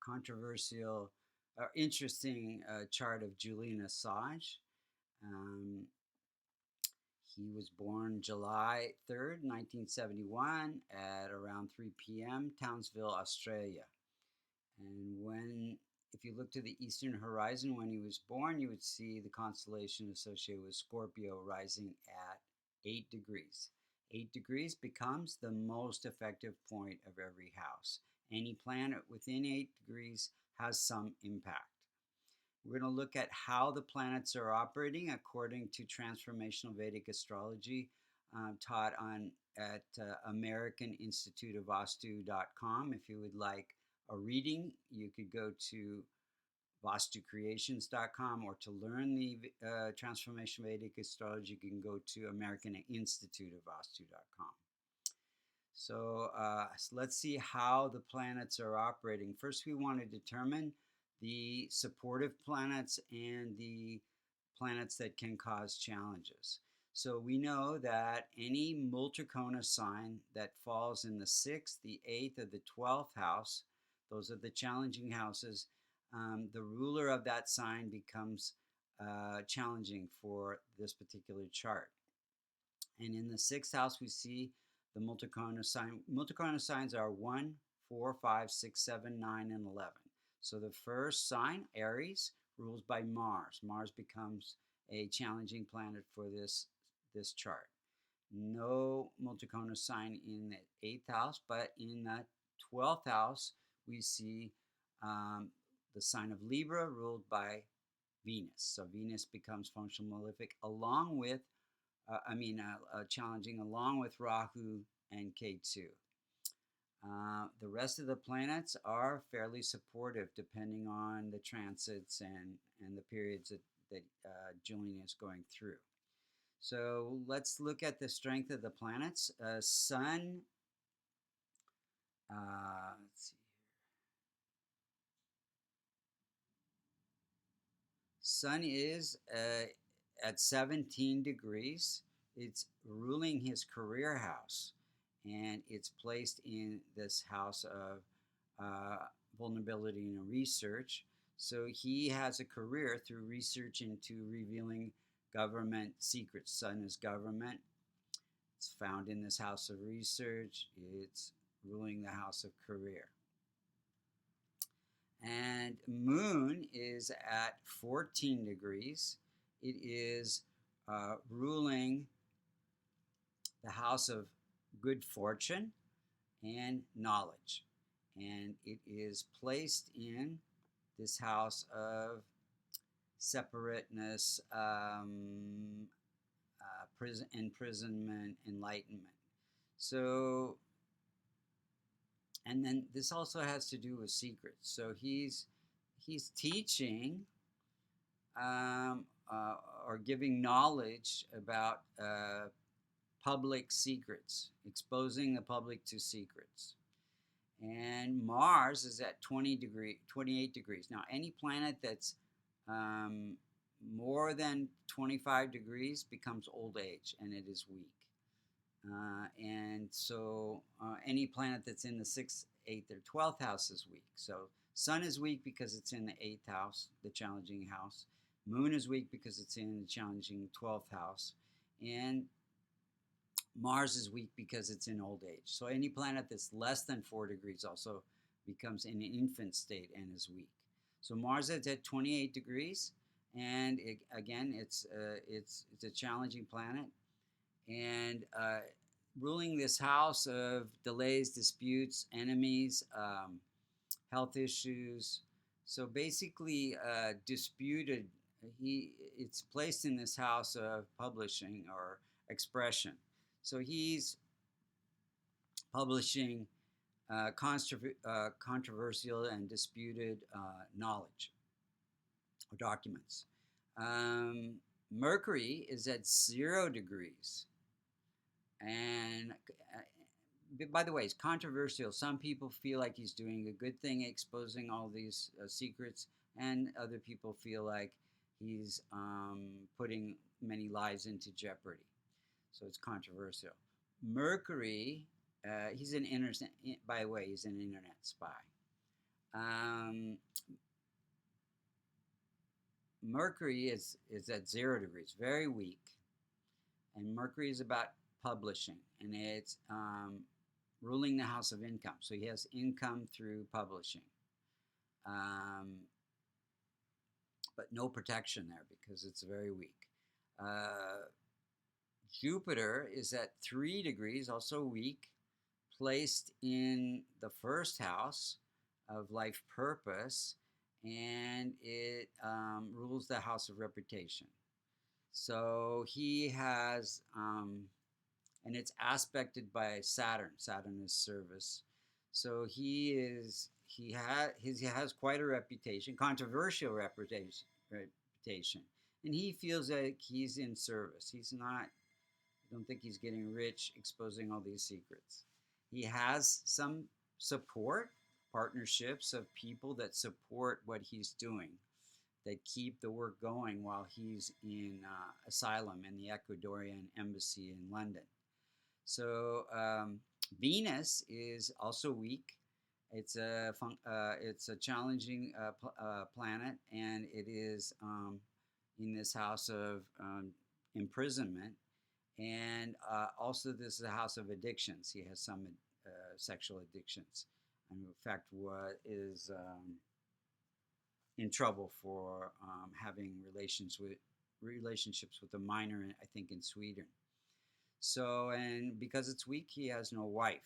controversial or interesting chart of Julian Assange. Um, he was born July 3rd, 1971 at around 3 p.m., Townsville, Australia. And if you look to the eastern horizon when he was born, you would see the constellation associated with Scorpio rising at 8 degrees. 8 degrees becomes the most effective point of every house. Any planet within 8 degrees has some impact. We're going to look at how the planets are operating according to transformational Vedic astrology taught at American Institute of Vastu.com. If you would like a reading, you could go to vastucreations.com, or to learn the transformational Vedic astrology, you can go to American Institute of Vastu.com. So let's see how the planets are operating. First, we want to determine the supportive planets and the planets that can cause challenges. So we know that any Multrikona sign that falls in the 6th, the 8th, or the 12th house, those are the challenging houses, the ruler of that sign becomes challenging for this particular chart. And in the 6th house, we see the Multrikona sign. Multrikona signs are 1, 4, 5, 6, 7, 9, and 11. So the first sign, Aries, rules by Mars. Mars becomes a challenging planet for this chart. No Multrikona sign in the 8th house, but in the 12th house, we see the sign of Libra ruled by Venus. So Venus becomes functional malefic along with, challenging along with Rahu and Ketu. The rest of the planets are fairly supportive depending on the transits and the periods that Julian is going through. So let's look at the strength of the planets. Sun, let's see here. Sun is at 17 degrees. It's ruling his career house, and it's placed in this house of vulnerability and research. So he has a career through research into revealing government secrets. Sun is government. It's found in this house of research. It's ruling the house of career. And Moon is at 14 degrees. It is ruling the house of good fortune and knowledge. And it is placed in this house of separateness, imprisonment, enlightenment. So, and then this also has to do with secrets. So he's teaching or giving knowledge about public secrets, exposing the public to secrets. And Mars is at 28 degrees. Now, any planet that's more than 25 degrees becomes old age, and it is weak. And so any planet that's in the 6th, 8th, or 12th house is weak. So Sun is weak because it's in the 8th house, the challenging house. Moon is weak because it's in the challenging 12th house. And Mars is weak because it's in old age. So any planet that's less than 4 degrees also becomes in an infant state and is weak. So Mars is at 28 degrees, and it's a challenging planet, and ruling this house of delays, disputes, enemies, health issues. So basically, it's placed in this house of publishing or expression. So he's publishing controversial and disputed knowledge or documents. Mercury is at 0 degrees. And by the way, it's controversial. Some people feel like he's doing a good thing, exposing all these secrets, and other people feel like he's putting many lives into jeopardy. So it's controversial. Mercury, he's an internet. By the way, he's an internet spy. Mercury is at 0 degrees, very weak, and Mercury is about publishing, and it's ruling the house of income. So he has income through publishing, um, but no protection there because it's very weak. Jupiter is at 3 degrees, also weak, placed in the first house of life purpose, and it rules the house of reputation. So he has, and it's aspected by Saturn. Saturn is service. So he has quite a reputation, controversial reputation, and he feels like he's in service. He's not. I don't think he's getting rich exposing all these secrets. He has some support, partnerships of people that support what he's doing, that keep the work going while he's in asylum in the Ecuadorian embassy in London. So Venus is also weak. It's a challenging planet, and it is in this house of imprisonment. And also, this is a house of addictions. He has some sexual addictions, and in fact, what is in trouble for having relationships with a minor, I think, in Sweden. So, and because it's weak, he has no wife.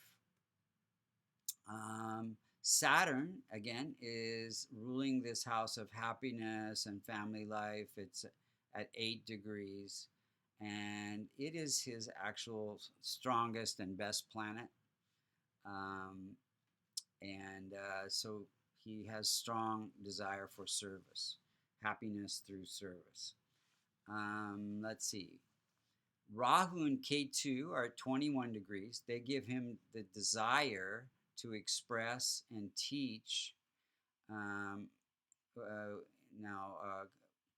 Saturn, again, is ruling this house of happiness and family life. It's at 8 degrees, and it is his actual strongest and best planet. So he has strong desire for service, happiness through service. Let's see. Rahu and Ketu are at 21 degrees. They give him the desire to express and teach. Now,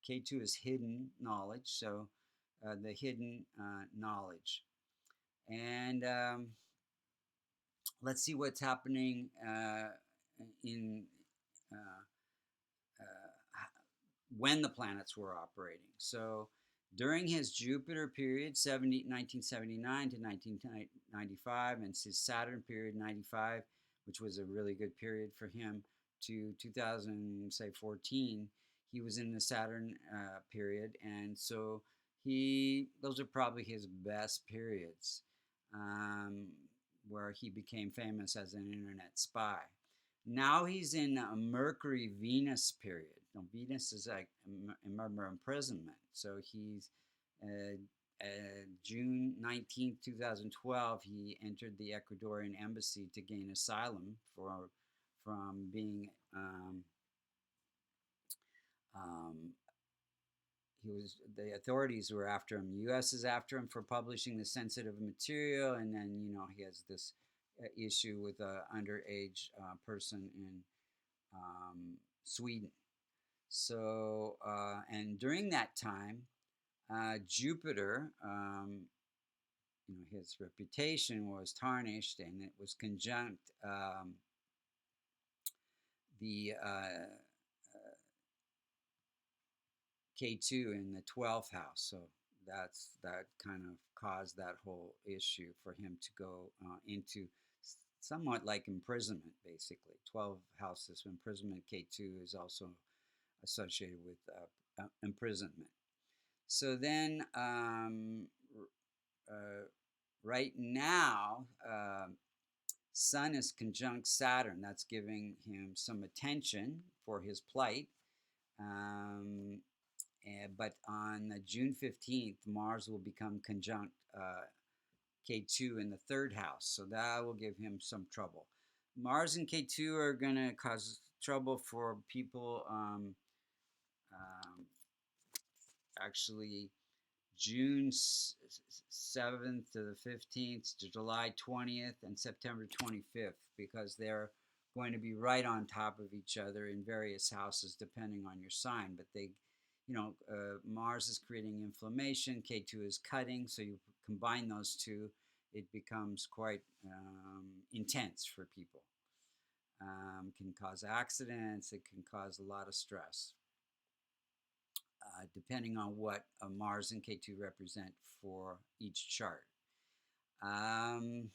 Ketu is hidden knowledge, so the hidden knowledge. And let's see what's happening in when the planets were operating. So during his Jupiter period, 1979 to 1995, and his Saturn period, 95, which was a really good period for him, to 2014, he was in the Saturn period, and so those are probably his best periods, where he became famous as an internet spy. Now he's in a Mercury-Venus period. Now, Venus is like, remember, imprisonment. So he's June 19th, 2012, he entered the Ecuadorian embassy to gain asylum from being the authorities were after him. The U.S. is after him for publishing the sensitive material, and then he has this issue with an underage person in Sweden. So and during that time, Jupiter, his reputation was tarnished, and it was conjunct the K2 in the 12th house. So that kind of caused that whole issue for him to go into somewhat like imprisonment, basically. 12 houses of imprisonment. K2 is also associated with imprisonment. So then, right now, Sun is conjunct Saturn. That's giving him some attention for his plight. But on June 15th, Mars will become conjunct K2 in the 3rd house. So that will give him some trouble. Mars and K2 are going to cause trouble for people actually June 7th to the 15th to July 20th and September 25th, because they're going to be right on top of each other in various houses depending on your sign. But they, Mars is creating inflammation, K2 is cutting, so you combine those two, it becomes quite intense for people. Can cause accidents, it can cause a lot of stress. depending on what Mars and K2 represent for each chart. Um,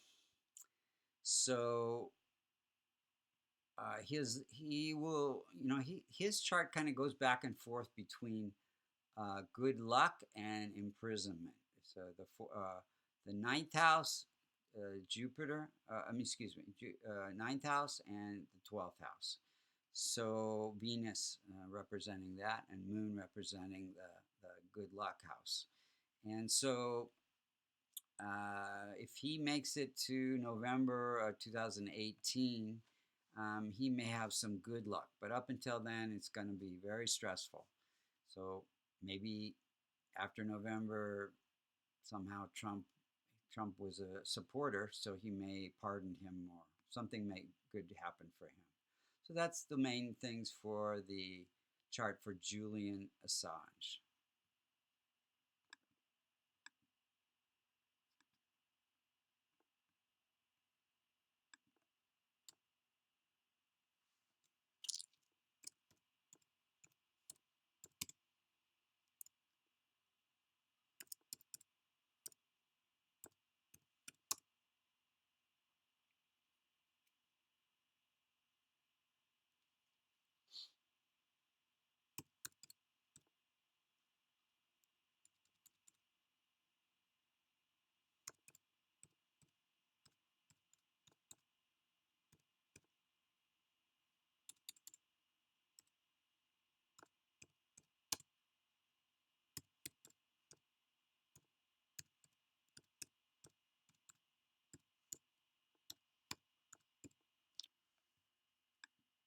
so his chart kind of goes back and forth between good luck and imprisonment. So the ninth house, Jupiter, ninth house and the 12th house. So Venus representing that, and Moon representing the good luck house. And so if he makes it to November 2018, he may have some good luck. But up until then, it's going to be very stressful. So maybe after November, somehow Trump was a supporter, so he may pardon him, or something may good happen for him. So that's the main things for the chart for Julian Assange.